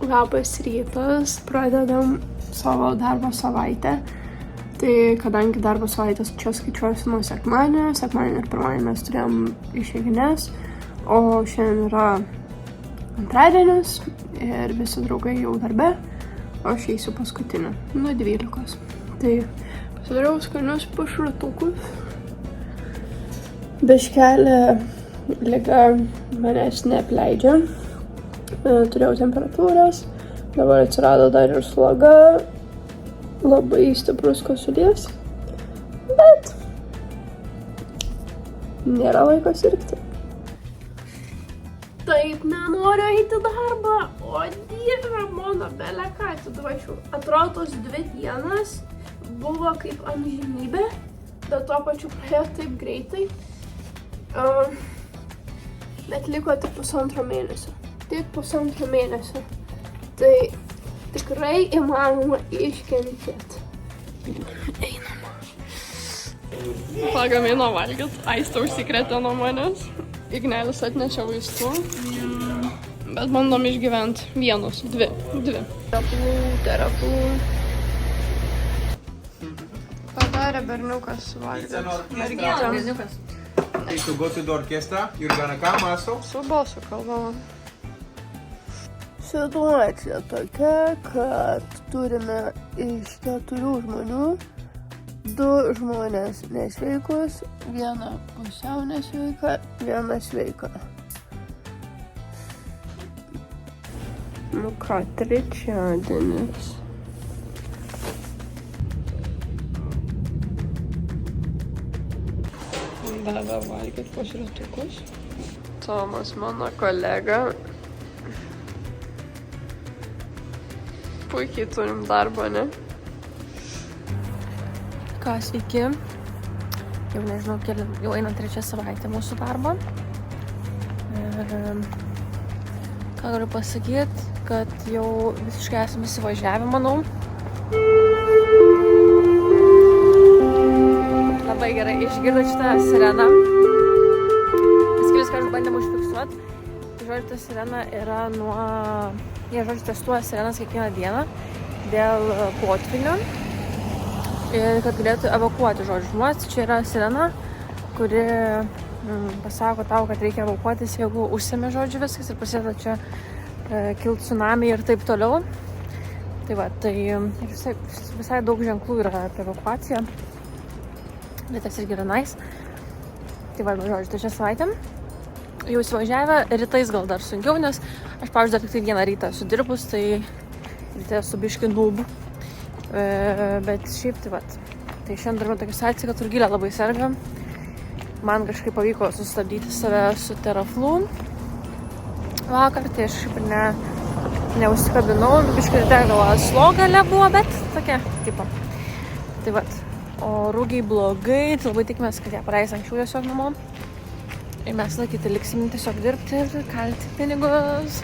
Labas rytas, pradedam savo darbo savaitę. Tai kadangi darbo savaitės čia skaičiuosi nuo sekmadienio ir pirmadienį mes turėjom išeigines, o šiandien yra antradienis ir visi draugai jau darbe, o aš eisiu paskutinį, nuo 12. Tai pasidariau skanius pašratukus. Biškelė liga manęs neapleidžia. Turėjau temperatūras, dabar atsirado dar ir sloga, labai stiprus kosulys, bet nėra laiko sirgti. Taip nenoriu eiti darbą, o dieve mano, bele ką atiduočiau. Atrodo, tos 2 dienas buvo kaip amžinybė, bet tuo pačiu praėjo taip greitai. Bet liko tik pusantro mėnesio. Tai tikrai įmanoma iškentėti. Einama. Pagamino valgyt, Aistė užsikrėtė nuo manęs. Ignelis atnešė vaistų. Bet bandom išgyventi vienus, dvi. Terapų. Padarė berniukas valgyt. Berniukas. To go to the orchestra, you're gonna come also? Su balsu kalbama. Situacija tokia, kad turime iš 4 žmonių 2 žmonės nesveikus, 1 pusiau nesveika, 1 sveika. Nu ką, trečiadienis. Davė valgyt pašratukus. Tomas mano kolega. Puikiai turim darbą, ne? Ką, sveiki. Jau nežinau, jau eina 3 savaitė mūsų darbo. Ir ką galiu pasakyti, kad jau visiškai esame įsivažiavę, manau. Labai gerai išgirdo šitą sireną. Mes kelis kartus bandėm užfiksuoti. Žodžiu, ta sirena yra nuo... Jie, žodžiu, testuoja sirenas kiekvieną dieną dėl potvynio ir kad galėtų evakuoti, žodžiu, žmonės. Čia yra sirena, kuri pasako tau, kad reikia evakuotis, jeigu užsiemė, žodžiu, viskas ir prasideda čia kilt tsunami ir taip toliau. Tai va, tai visai daug ženklų yra apie evakuaciją. Bet tas irgi yra nice. Tai va, žodžiu, tai čia savaitėm. Jau įsivažiavę, rytais gal dar sunkiau, nes aš, pavyzdžiui, dar tik tai 1 rytą esu dirbus, tai ryte esu biški nūbų. Bet šiaip tai vat. Tai šiandien darome tokią situaciją, kad Rugilė labai serga. Man kažkaip pavyko sustabdyti save su Teraflu. Vakar, tai aš šiaip neužsikabinau, biški ryte gal slogalė buvo, bet tokia, tipo. Tai vat. O Rugiai blogai, tai labai tikimės, kad ją paleis anksčiau tiesiog namo. Ir mes laikyti liksim tiesiog dirbti ir kalti pinigus.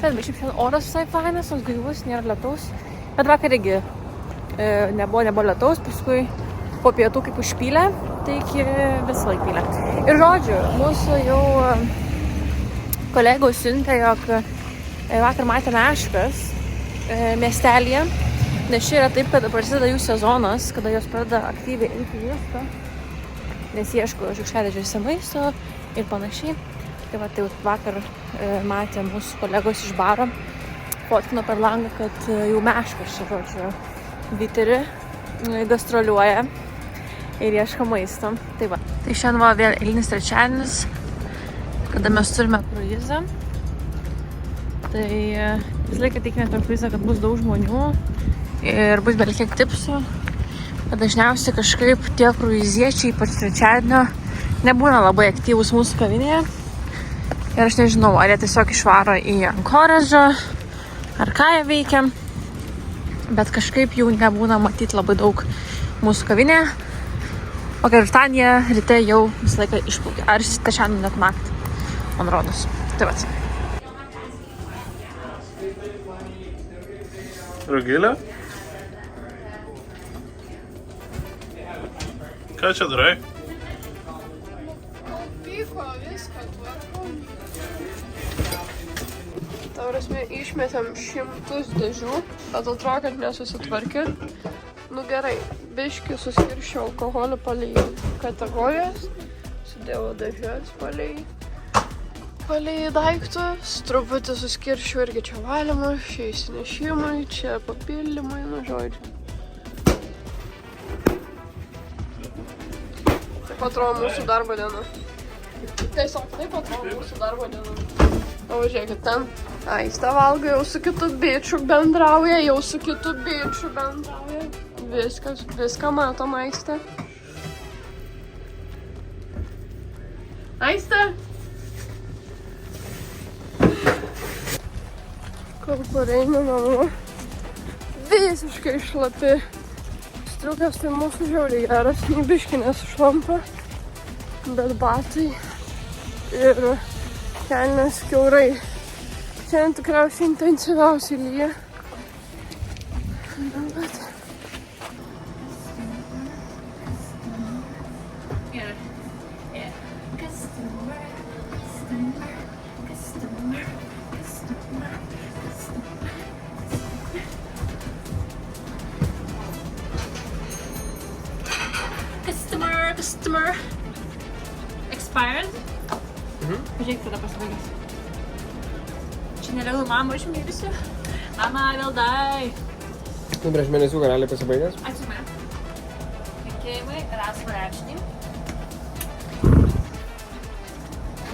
Bet šiaip šiandien oras visai fainas, toks gaivus, nėra lietaus. Bet vakar irgi nebuvo lietaus, paskui po pietų kaip užpylė, tai iki visą laiką pylė. Ir žodžiu, mūsų jau kolegos siuntė, jog vakar matė meškas miestelėje. Nes čia yra taip, kad prasideda jų sezonas, kada jos pradeda aktyviai eiti į miestą. Nes ieško šiukšliadėžėse maisto ir panašiai. Tai va, tai vakar matė mūsų kolegos iš baro, fotkino per langą, kad jau meškas čia, žodžiu, Viteri gastroliuoja ir ieško maisto. Tai va. Tai šiandien va vėl eilinis trečiadienis, kada mes turime kruizą. Tai visą laiką tikime per kruizą, kad bus daug žmonių ir bus bel kiek tipsų. Dažniausiai kažkaip tie kruiziečiai, ypač trečiadienio, nebūna labai aktyvūs mūsų kavinėje. Ir aš nežinau, ar jie tiesiog išvaro į Ankoredžą, ar ką jie veikia. Bet kažkaip jau nebūna matyti labai daug mūsų kavinėje. O ketvirtadienį ryte jau visą laiką išplaukia. Ar šiandien net naktį, man rodos. Tai vat. Rugilė? Ką čia darai? Pyko, viską tvarkom. Ta prasme, išmetėm 100 dėžių, bet atrodo, kad nesusitvarkė. Nu gerai, biškį suskirščiau alkoholį palei kategorijas, sudėjau dėžės palei daiktus, truputį suskirščiau irgi čia valymui, čia įsinešimui, čia papildymui, nu žodžiu. Taip atrodo mūsų darbo diena. Tiesiog taip atrodo mūsų darbo diena. O žiūrėkit, ten Aistė valgo, jau su kitu bičiu bendrauja, Viską matom, Aistė. Aistė! Kol pareina namo, visiškai šlapi. Striukas tai mūsų žiauriai geras, nei biškį nesušlampa, bet batai ir kelnės kiaurai. Šiandien tikriausiai intensyviausiai lyja. Customer. Expired? Pažiūrėk, tada pasibaigęs. Čia nerealu, mama, aš myliusiu. Mama, will die. Nu, prieš mėnesių realiai pasibaigęs. Ačiū mane. Linkėjimai, Rasų Varevičiui.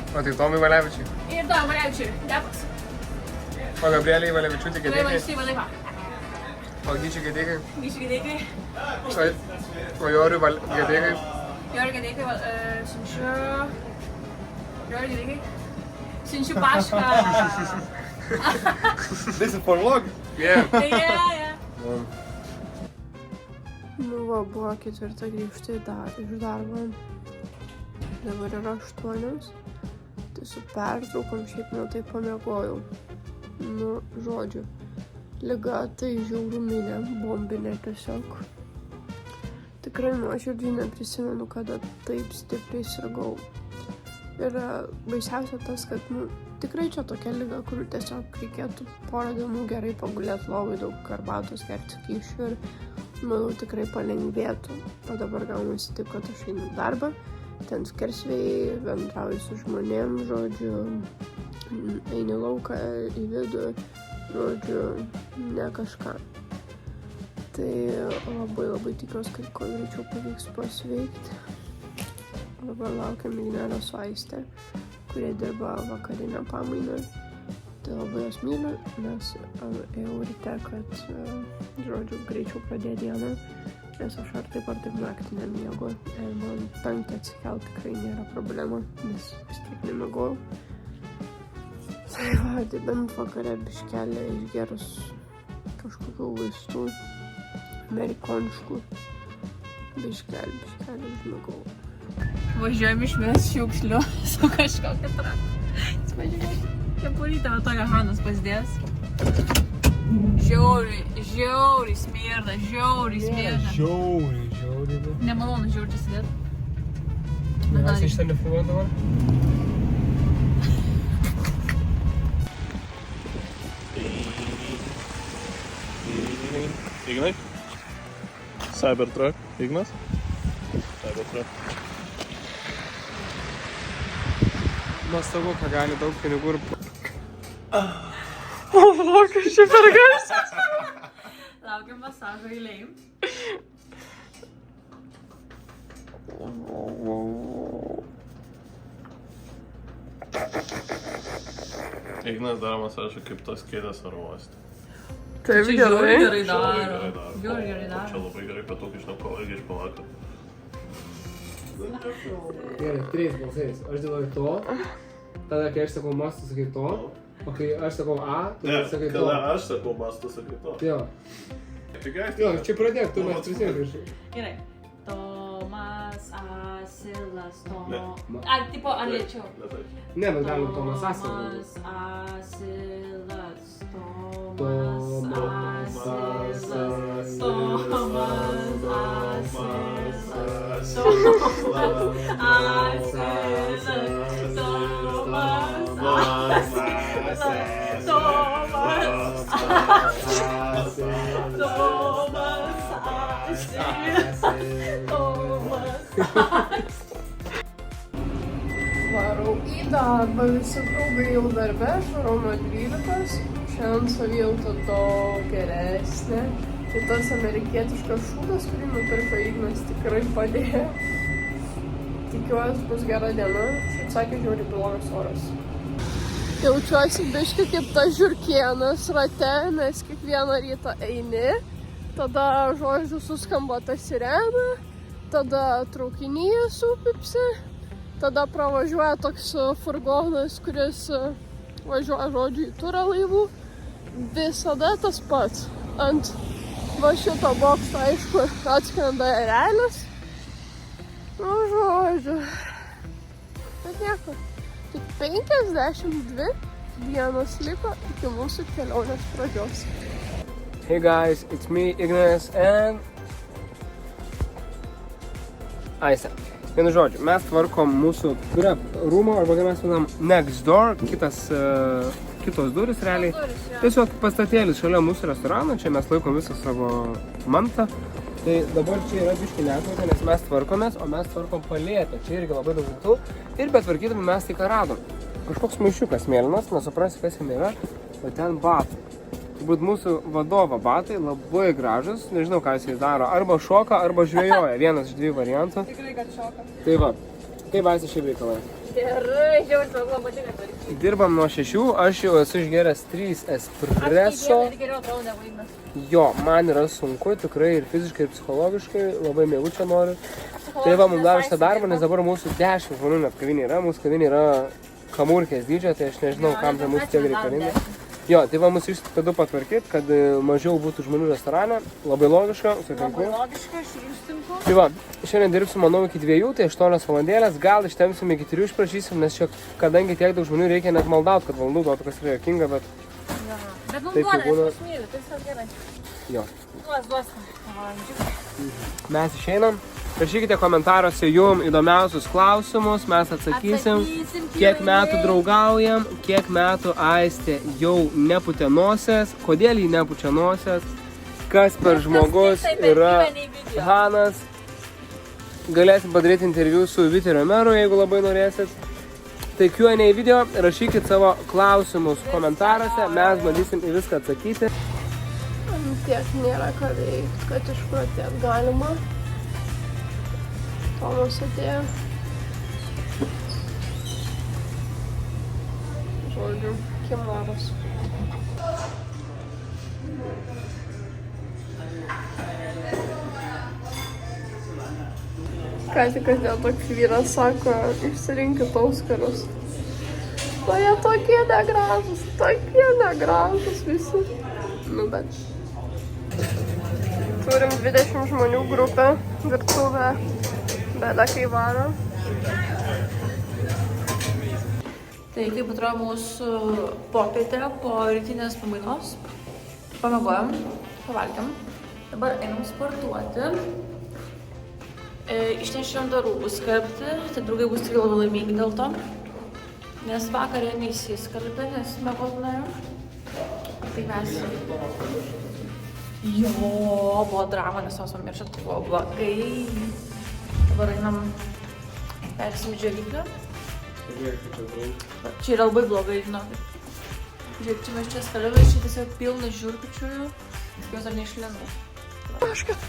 O tai Tomui Valevičiui. Ir Tomui Valevičiui. Dėpas. O Gabrieliai Valevičiūtį Gedeikai. Valaiva. O Gyčiui Gedeikai. Gedeikai. O Joriui Gedeikai. Joriui Gedeikai siunčiu... Joriui Gedeikai. Siunčiu pašką. This is for vlog? Yeah. Yeah. Nu va, buvo 4 grįžti iš darbo. Dabar yra 8. Tai su pertraukom šiaip tai pamiegojau. Nu, žodžiu. Liga tai žiaurų minė, bombinė tiesiog. Tikrai nuoširdžiai neprisimenu, kada taip stipriai sirgau. Ir baisiausia tas, kad tikrai čia tokia liga, kur tiesiog reikėtų porą dienų gerai pagulėti lovai, daug arbatos, gerti skysčių ir manau tikrai palengvėtų. O dabar gaunasi taip, kad aš einu į darbą, ten skersvėjai, bendrauju su žmonėm, žodžiu, eini lauką į vidų, žodžiu, ne kažką. Tai labai tikiuosi, kad kuo greičiau pavyks pasveikti. Dabar laukiam Ignelio su Aiste, kurie dirba vakarinę pamainą. Tai labai jos myliu, nes ėjau ryte, kad, žodžiu, greičiau pradėti dieną, nes aš ar taip naktį nemiegu. Ir man 5 atsikelt tikrai nėra problema, nes vis tiek nemiegojau. Tai va, tai bent vakare biškelį išgerus kažkokių vaistų, amerikoniškų, biškelį užmigau. Važiuojam išmės šiukšlių su kažkokia trakų. Pažiūrėk, kepurytę va tokią Hanas pasidės. Žiauriai smirda, Žiauriai. Nemalonu žiauriai sėdėt. Mes iš ten nefilmuojam dabar? Ignai? Cybertruck, Ignas? Cybertruck. Nuostabu, ką gali daug pinigų ir... O, kas čia per garsas? Laukiam masažo eilėj. Ignas daro masažą kaip tos kėdės oro uoste. Taip gerai. Gerai daro. Čia labai gerai pietų kišnako, irgi iš palako. Gerai, 3 balsais. Aš dėloju to, tada kai aš sakau mas, tu sakai to, o kai aš sakau A, tu sakai to. Kada aš sakau mas, tu sakai to. Jo. Jo, čia pradėk, tu mes prisėm prieš. Gerai. Tomas, Asilas, Tomas... Ne. Ar, tipo, ar lėčiau? Ne, bet galim Tomas Tomas, Asilas. Asilas, Tomas Asilas. Tomas Varau į darbą, visi draugai jau darbe, aš varau nuo 12. Šiandien savijauta daug geresnė. Tai tas amerikietiškas šūdas, kurį nupirko Ignas, tikrai padėjo. Tikiuosi bus gera diena, šiaip sakė žiauriai blogas oras. Jaučiuosi biški kaip tas žiurkėnas rate, nes kiekvieną rytą eini, tada žodžiu suskamba ta sirena, tada traukinys supipsi, tada pravažiuoja toks furgonas, kuris važiuoja žodžiu į turą laivų. Visada tas pats. Ant va šito bokšto, aišku, atskrenda erelis. Nu, žodžiu. Bet nieko. Tik 52 dienos liko iki mūsų kelionės pradžios. Hey guys, it's me, Ignas, and Aisa. Vienu žodžiu, mes tvarkom mūsų rūmą, arba kaip mes vadinam, next door, kitos duris realiai. Tiesiog pastatėlis šalia mūsų restorano, čia mes laikom visą savo mantą. Tai dabar čia yra biški netvarka, nes mes tvarkomės, o mes tvarkom palėtę. Čia irgi labai daug daiktų. Ir betvarkydami mes tai ką radom. Kažkoks maišiukas mėlynas, nesuprasi kas jame yra, o ten batai. Turbūt mūsų vadovo batai labai gražus, nežinau ką jis daro, arba šoka, arba žvejoja, vienas iš 2 variantų. Tikrai, kad šoka. Tai va, kaip Aisa šiaip reikalai? Gerai, jau ir savo patinka tvarkyti. Dirbam nuo 6, aš jau esu išgeręs 3 espresso. Ir geriau atrodo negu Ignas. Jo, man yra sunku, tikrai ir fiziškai, ir psichologiškai, labai mėgų čia noriu. Tai va, mums davė šitą darbą, nes dabar mūsų 10 žmonių net kavinė yra, mūsų kavinė yra kamurkės dydžio, tai aš nežinau, kam tai mūsų tiek reikalinga. Jo, tai va, mūsų išsikta 2 patvarkyt, kad mažiau būtų žmonių restorane, labai logiška, sutinku. Labai logiška, aš ir sutinku. Tai va, šiandien dirbsim, manau, iki 2, tai 8 valandėlės, gal ištempsim iki 3 išprašysim, nes čia, kadangi tiek daug žmonių reikia net maldaut, kad valandų duotų, kas yra jokinga, bet... Bet mums Taip jau duoda, būna. aš myliu, tai viskas gerai. Jo. Duosim. Mes išeinam. Rašykite komentaruose jum įdomiausius klausimus, mes atsakysim, kiek metų draugaujam, kiek metų Aistė jau neputė nosies, kodėl jį nepučia nosies, kas per žmogus yra Hanas. Galėsim padaryti interviu su Viti Romeru, jeigu labai norėsit. Tai Q&A video, rašykit savo klausimus komentaruose, mes bandysim į viską atsakyti. Tiek nėra ką veikti, kad išprotėt galima. Tomas atėjo. Žodžiu, kimaras. Ką tik atėjo toks vyras, sako, išsirinkit auskarus. O jie tokie negražus visi. Nu, bet. Turim 20 žmonių grupę, virtuvę, bėda kai varo. Tai kaip atrodo mūsų popietė po rytinės pamainos. Pamiegojom, pavalgėm. Dabar einam sportuoti. Išnešėm dar rūbus skalbti, tai draugai bus tikrai labai laimingi dėl to. Nes vakarė neįsiskalbė, nes miegot nuėjom. Tai mes... Jo, buvo drama, nes mes pamiršę, tai buvo blogai. Dabar einam persim džiovyklę. Čia yra labai blogai, žinokit. Žiūrėk, čia mes čia skalbėme, čia tiesiog pilna žiurkučiųjų, jos dar neišlenda. Kažkas.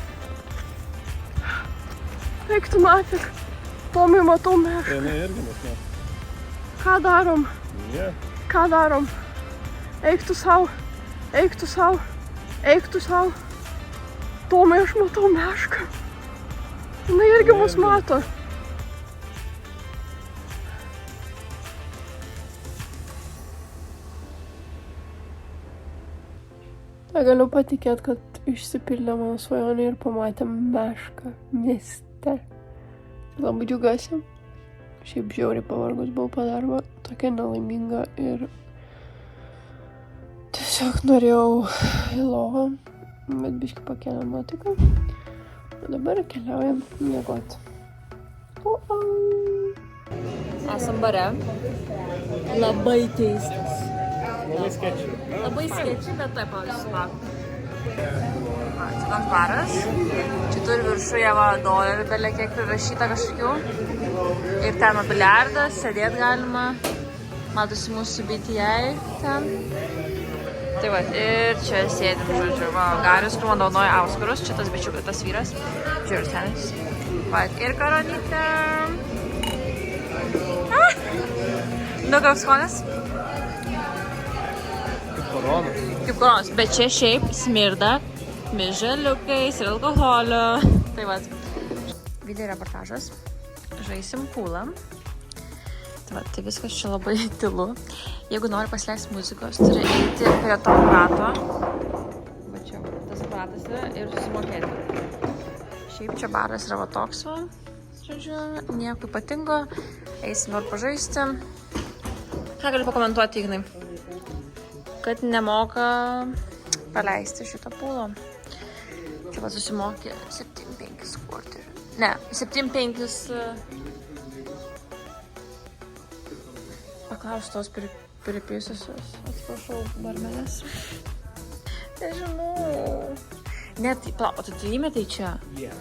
Eik tu nafik. Tomai, matau mešką. Ne, irgi mes. Ką darom? Ne. Ką darom? Eik tu sau. Eik tu sau. Eik tu sau. Tomai, aš matau mešką. Jinai irgi mus mato. Galiu patikėti, kad išsipildė mano svajonė ir pamatėm mešką mieste. Labai džiaugiuosi. Šiaip žiauriai pavargus buvau po darbo, tokia nelaiminga ir tiesiog norėjau į lovą, bet biškį pakėlė nuotaiką. O dabar keliaujam miegoti. Esam bare. Labai keistas. Labai sketchy. Labai sketchy, bet taip pavadžiu. Čia toks baras. Čia turi viršuje $1 belė kiek prirašyta kažkokių. Ir ten biliardas, sėdėt galima. Matosi mūsų BTI ten. Tai va, ir čia sėdim, žodžiu, Garis, kur man daunoja auskarus. Čia tas bičiukas, tas vyras. Žiūrės tenis. Va, ir Karonytė. Nu, koks skonis? Kaip koronas, bet čia šiaip smirda miželiukais ir alkoholio. Tai va, video reportažas, žaisim pūlą. Tai va, tai viskas čia labai tylu. Jeigu nori pasileisti muzikos, turi eiti prie to aparato. Va čia, tas aparatas yra ir susimokėti. Šiaip čia baras yra va toks va, žodžiu, nieko ypatingo. Eisim ir pažaisti. Ką galiu pakomentuoti, Ignai? Kad nemoka paleisti šitą pūlą. Čia va susimokė 7,5 quarter. Ne, 7,5... Paklausiu tos pripisusios. Atsiprašau, barmenės. Nežinau. Net, o tu įmetai čia? Yeah.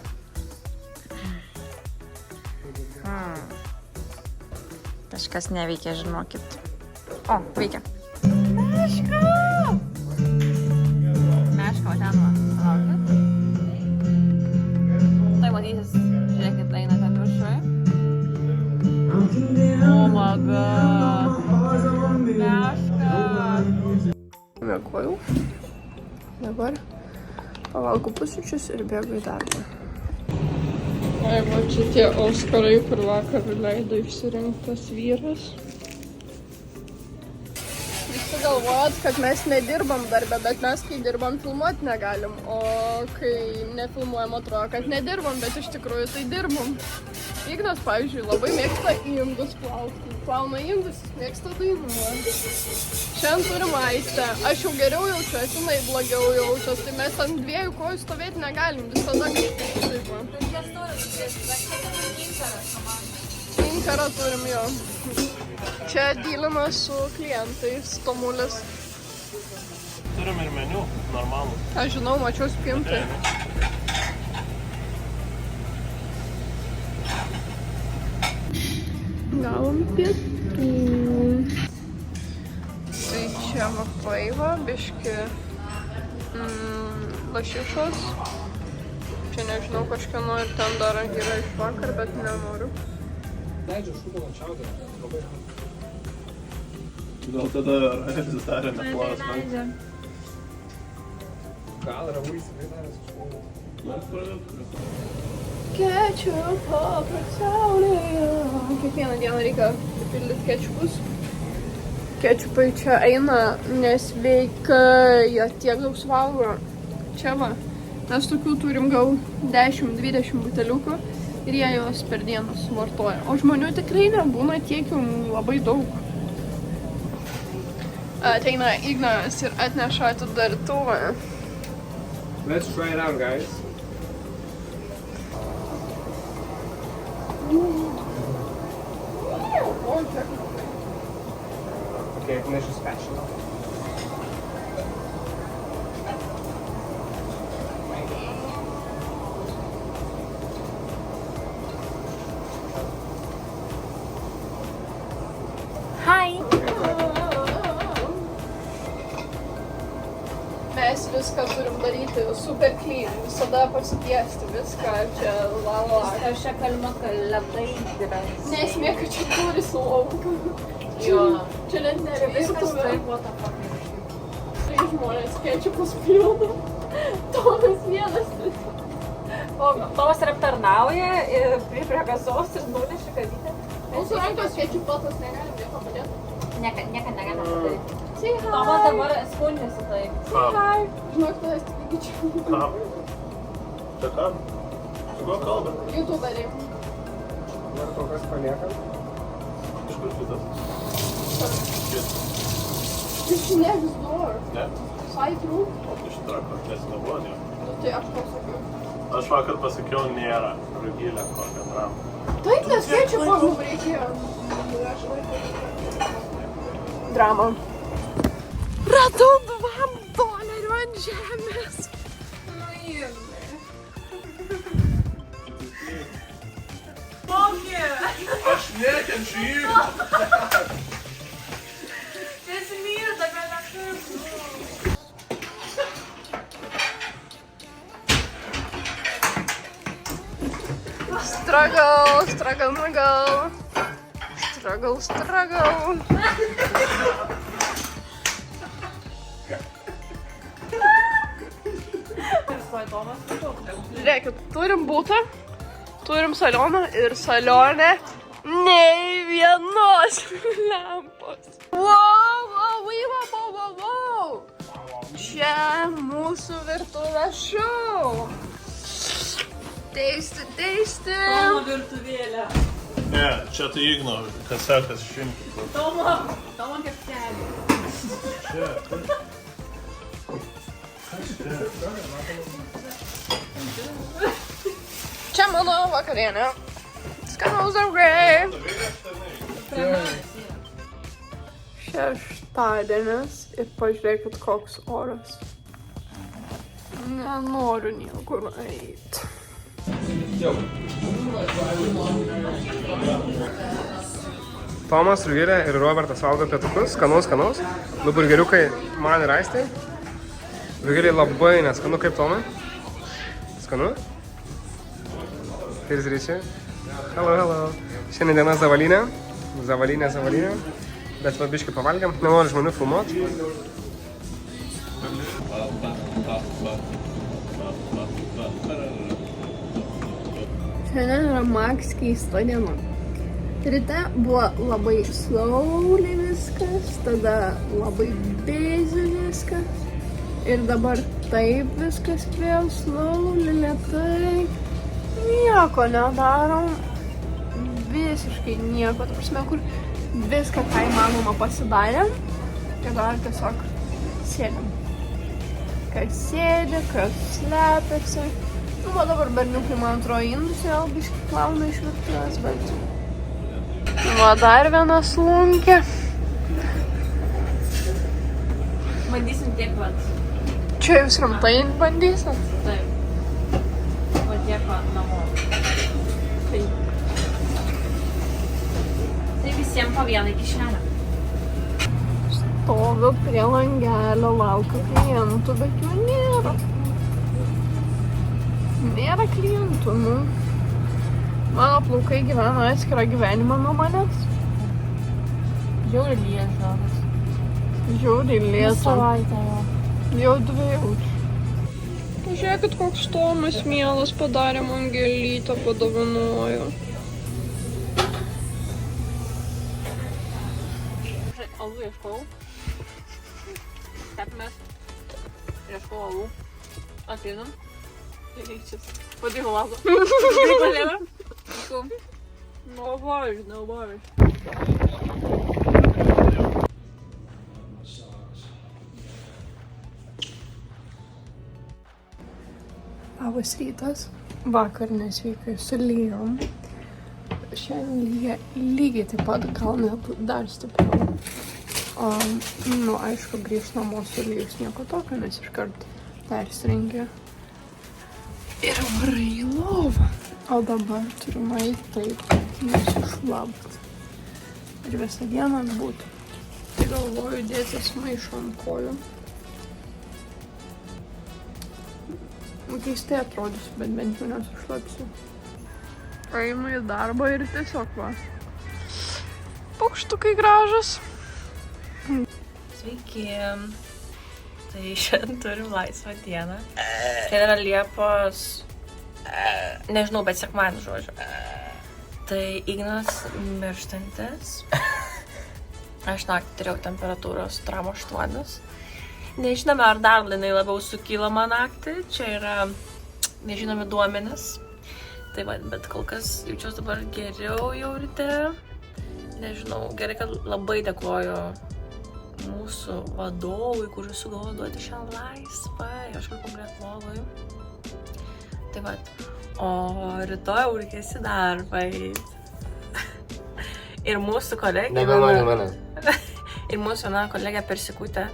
Kažkas neveikia, žinokit. O, veikia. Meška! Meška, o ten va. Palaukit. Tai matysis, žiūrėkit, eina ten viršui. Oh my god. Meška. Mėgojau. Dabar pavalgau pusryčius ir bėgu į darbą. Ai, va čia tie Oskarai, kur vakar leido išsirinktas vyras. Visi galvojat, kad mes nedirbam darbę, bet mes kai dirbam filmuoti negalim, o kai nefilmuojam atrodo, kad nedirbam, bet iš tikrųjų tai dirbam. Ignas, pavyzdžiui, labai mėgsta indus plauti. Plauna indus, mėgsta dainuoti. Šiandien turim Aistę. Aš jau geriau jaučiuosi, jinai blogiau jaučiuosi. Tai mes ant 2 kojų stovėti negalim. Visada kažkaip taip. Inkarą turim jo. Čia dylina su klientais, Tomulis. Turim ir meniu, normalų. Aš žinau, mačiau spintai. Gavom pietų. Tai čia va paiva, biški lašišos. Čia nežinau kažkieno ir ten dar yra iš vakar, bet nenoriu. Leidžiu šūkalo čiaudą. Labai. Gal tada atsidarė neploras man. Gal yra vaisiai daręs šūkalo. Mes pradėtume. Kečupo pasaulyje. Kiekvieną dieną reikia pildyti kečupus. Kečupai čia eina nesveika, jie tiek daug suvalgo. Čia va, mes tokių turim gal 10-20 buteliukų ir jie juos per dieną suvartoja. O žmonių tikrai nebūna tiek jau labai daug. Ateina Ignas ir atneša atidarytuvą. Let's try it out, guys. Okay, finish the spatula. Hi! Mes viską turim daryti super clean, visada pasitiesti viską, čia lala. Aš čia kalbama, kad labai didelis. Nesmė, kad čia turi lauką. Jo. Čia net Viskas nereiktų. taip, what the fuck. Tai žmonės kečupus pildo. Tomas vienas. O Tomas ir aptarnauja, prie kasos ir nuneša kavytę. Mūsų rankos kečupotas negalim nieko padėti. Nieko negalima padaryti. Say hi. Tomas dabar skundžiasi taip. Say hi. Žinok, tavęs tik iki čia. Kam? Čia kam? Su kuo kalba? YouTuberiai. Dar kol kas paliekam. Iš kur šitas? Šis. This next door. Ne? Side room. O tu šitą kartės nebuvo, ne? Nu tai aš pasakiau. Aš vakar pasakiau, nėra rugylę kokią dramą. Taip, nes kečupo mums reikėjo. Drama. Radau $2 ant žemės. Aš nekenčiu jį. Struggle, struggle, struggle. Struggle, struggle. Žiūrėkit, turim butą, turim salioną ir salione nei vienos lempos. Wow. Čia mūsų virtuvės šou. Teisti. Tomo virtuvėlė. Ne, čia tai Igno, kas sekas išimti. Tomo keptelė. Čia mano vakarienė. Skanaus draugai. Šeštadienis ir pažiūrėkit, koks oras. Nenoriu niekur eiti. Tomas, Rugilė ir Robertas valgo pietukus, skanaus. Du burgeriukai man ir Aistai. Rugilė labai neskanu, kaip Tomai? Skanu? Here's Richie. Hello. Šiandien diena zavalinė. Zavalinė. Bet va biškai pavalgiam. Nenoriu žmonių filmuot. Šiandien yra Max keista diena. Ryte buvo labai slowly viskas, tada labai busy viskas. Ir dabar taip viskas vėl slowly, lėtai. Nieko nedarom. Visiškai nieko. Ta prasme, kur viską, ką įmanoma pasidarėm. Ir dar tiesiog sėdėm. Kas sėdė, kas slepiasi. Nu, va dabar berniukai, man atrodo, indus vėl biškai plauna iš virtuvės, bet... Va, dar viena slunkė. Bandysim tiek vat. Čia jūs rimtai bandysit? Taip. Va tiek vat namo. Tai visiems po vieną kišenę. Stoviu prie langelio, laukiu klientų, bet jų nėra. Nėra klientų, nu. Mano plaukai gyvena atskirą gyvenimą nuo manęs. Žiauriai liežavas. Žiauriai lėta. Savaitę jau. Jau 2 jaučiu. Pažiūrėkit, koks Tomas mielas padarė man gėlytę, padovanojo. Alų ieškau. Tepmės. Ieškau alų. Ateinam. Reičias. Padėjau lazą. Padėjau. No worries. Labas rytas. Vakar nesveikai su lyjom. Šiandien lygiai taip pat, gal net dar stipriau. Nu, aišku, grįžt namo su lyjus nieko tokio, nes iškart persirengė. Ir varai į lovą. O dabar turime eiti taip, nesušlapt. Ir visą dieną būti. Tai galvoju dėtis maišą ant kojų. Keistai atrodysiu, bet bent jau nesušlapsiu. Einu į darbą ir tiesiog va. Paukštukai gražus. Sveiki. Tai šiandien turim laisvą dieną. Šiandien yra Liepos... Nežinau, bet sekmadienis žodžiu. Tai Ignas mirštantis. Aš naktį turėjau temperatūros tramo 8. Nežinome, ar dar jinai labiau sukyla man naktį. Čia yra nežinomi duomenys. Tai va, bet kol kas jaučiuosi dabar geriau jau ryte. Nežinau, gerai, kad labai dėkoju mūsų vadovui, kuris sugalvojo duoti šią laisvą. Aš galiu pagulėti lovai. Tai va, o rytoj jau reikės į darbą. Ir mūsų kolegė... Ne, mane. Ir mūsų viena kolegė Persikutė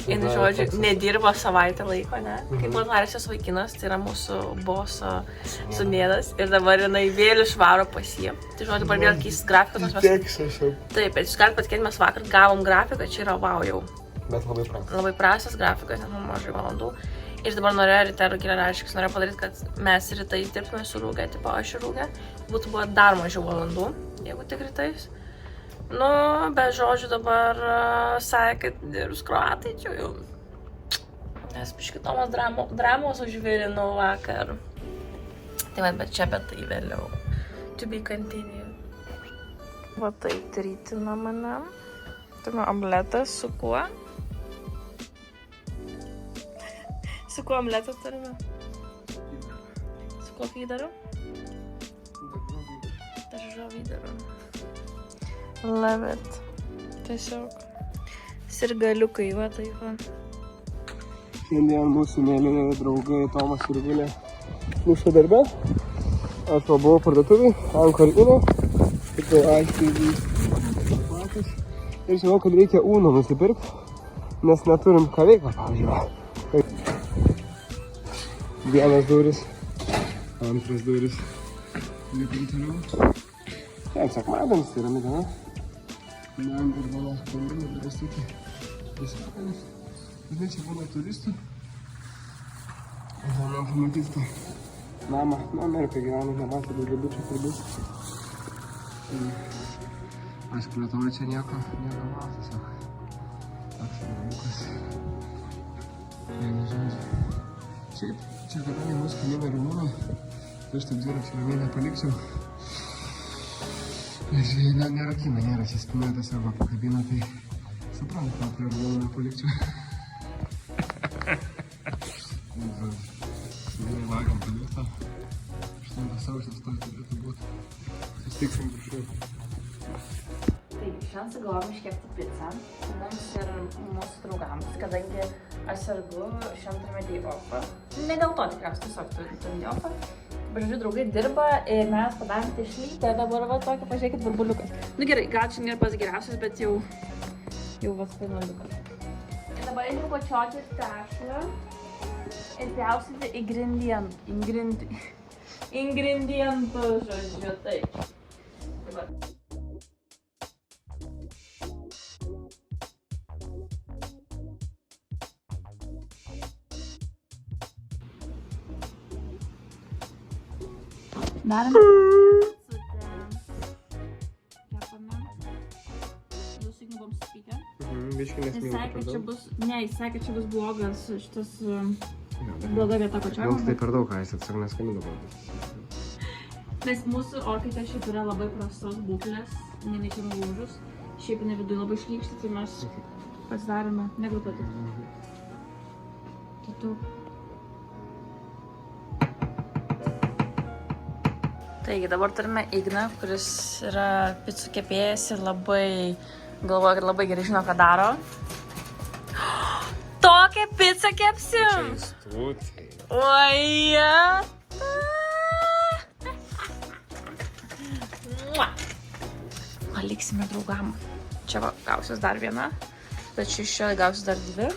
Jis, žodžiu, nedirbo savaitę laiko, ne? Kai buvo atvaręs vaikinas, tai yra mūsų boso sūnėnas. Ir dabar jinai vėl išvaro pas jį. Tai, žodžiu, pradėjo keistis grafikus. Taip, bet jūs galite patikėti, mes vakar gavom grafiką, čia yra wow jau. Bet labai prastas. Labai prastas grafikas, nes man mažai valandų. Ir dabar norėjo ryte Rugilė reiškia, norėjo padaryti, kad mes rytais dirbtume su Rūgė, tipo aš ir Rūgė. Būtų buvo dar mažiau valandų, jeigu tik rytais. Nu, be žodžių dabar sakė, kad dirbs kroatai čia jau. Nes piškitomas dramos užvirinau vakar. Tai bet čia, bet tai vėliau. To be continued. Va taip rytina mane. Turime omletą su kuo? Su kuo omletą turime? Su kuo vydaru? Daržovių vydaru. Love it. Tiesiog. Sirgaliukai, va taip va. Šiandien mūsų mėlyni draugai Tomas ir Rugilė mūsų darbe. Aš buvau parduotuvėj, Ankorino. Tikrai aiškiai patys. Ir žinau, kad reikia Uno nusipirkti, nes neturim ką veikti, pavyzdžiui. Vienas duris, antras duris. Likim toliau. Ten sekmadienis, tai rami diena. Man ir valos pangrinė darastyti visakalis. Žinai, čia būna turistų. Ir man pamatys tą namą. Nu, Amerikai gyvenu, nematė daugiabučių turbūt. Aišku, Lietuvoj čia nieko mal tiesiog. Toks namukas. Šiaip, čia kadangi mūsų kaimynai Rumūnai, tai aš taip dviračių ramiai nepalikčiau. Nes jie nerakina, nėra čia spina tiesiog va pakabina, tai suprantu, ką prie Rumūnų nepalikčiau. Sudėjai vagiam paliktą. 8 sausio tai turėtų būti. Susitiksim viršų. Taip, šiandien sugalvojom iškepti pizzą mums ir mūsų draugams, kadangi aš sergu, šiandien turime day offą. Ne dėl to tikriausiai, tiesiog turim day offą. Bet žodžiu, draugai dirba ir mes padarėm tešlytę, dabar va tokį, pažiūrėkit, burbuliukas. Nu gerai, gal čia nėra pats geriausias, bet jau va spainuoliukas. Ir dabar einu kočioti tešlą ir pjaustyti ingredientus, žodžiu, taip. Dabar. Darome kepame. Jūs iki buvom susipykę. Biškį nesmėjau per daug. Jis sakė, čia bus blogas šitas bloga vieta kočiojama. Mums tai per daug, ką jis tiesiog neskanu dabar. Nes mūsų orkaitė šiaip yra labai prastos būklės, neneičiam lūžus. Šiaip jinai viduje labai šlykšti, tai mes pasidarėme neglutuoti. Taigi dabar turime Igną, kuris yra picų kepėjas ir labai galvoja, kad labai gerai žino, ką daro. Tokią pizzą kepsim! Oje! Paliksime draugam. Čia va, gausis dar viena, bet šio gausis dar 2.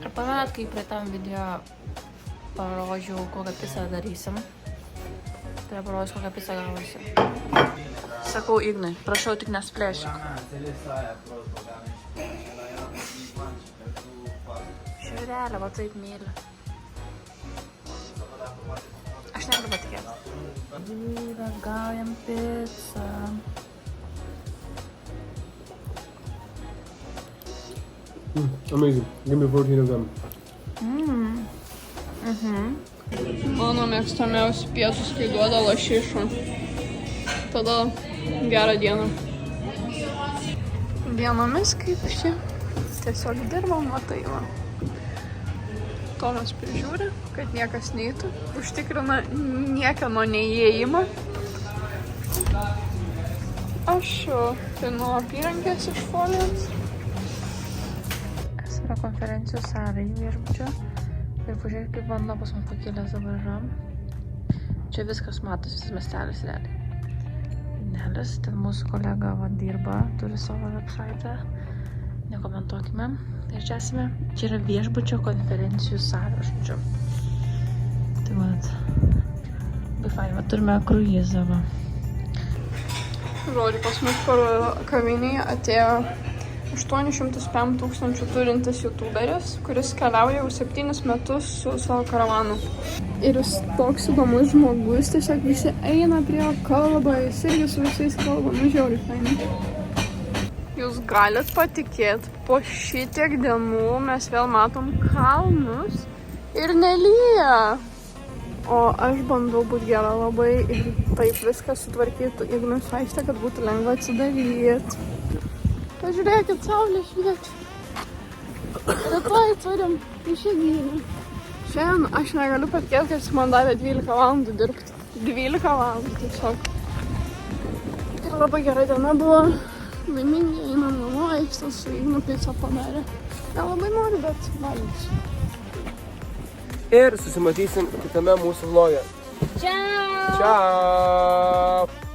Ir pamenat, kai prie tam video parodžiau, kokią pizzą darysim. Tai parodys, kokią pizzą gavosi. Sakau Ignai, prašau, tik nesplėšik. Žiūrelė, va taip myli. Aš negaliu patikėti. Ragaujam pizzą. Amazing. Give me 14 of them. Mano mėgstamiausi pietūs, kai duoda lašišų. Tada gerą dieną. Dienomis kaip ši. Tiesiog dirbam, matai va. Tomas prižiūri, kad niekas neitų. Užtikrina niekieno neįėjimą. Aš pinu apyrankės iš folijos. Esame konferencijų salėje viešbučio. Ir pažiūrėk, kaip vanduo pas mus pakilęs dabar yra. Čia viskas matos, visas miestelis realiai. Nelis, ten mūsų kolega va dirba, turi savo website. nekomentuokime. Tai čia esame. Čia yra viešbučio konferencijų salė, žodžiu. Tai vat. Labai fain, turime kruizą, va. Žodžiu, pas mus per kavinėje atėjo 805 000 turintis youtuberis, kuris keliauja jau 7 metus su savo karavanu. Ir jis toks įdomus žmogus, tiesiog visi eina prie jo, kalba, jis irgi su visais kalba, žiauriai fainai. Jūs galit patikėti, po šitiek dienų mes vėl matom kalnus ir nelyja. O aš bandau būti gera labai ir taip viską sutvarkyti Ignos aikštę, kad būtų lengva atsidaryti. Pažiūrėkit, saulė šviečia. Rytoj turim išeiginį. Šiandien aš negaliu patikėti, kad jis man davė 12 valandų dirbti. 12 valandų tiesiog. Ir labai gera diena buvo. Laimingi einam namo, aikštės su Ignu pica padarė. Nelabai noriu, bet valgysiu. Ir susimatysim kitame mūsų vloge. Ciao! Ciao!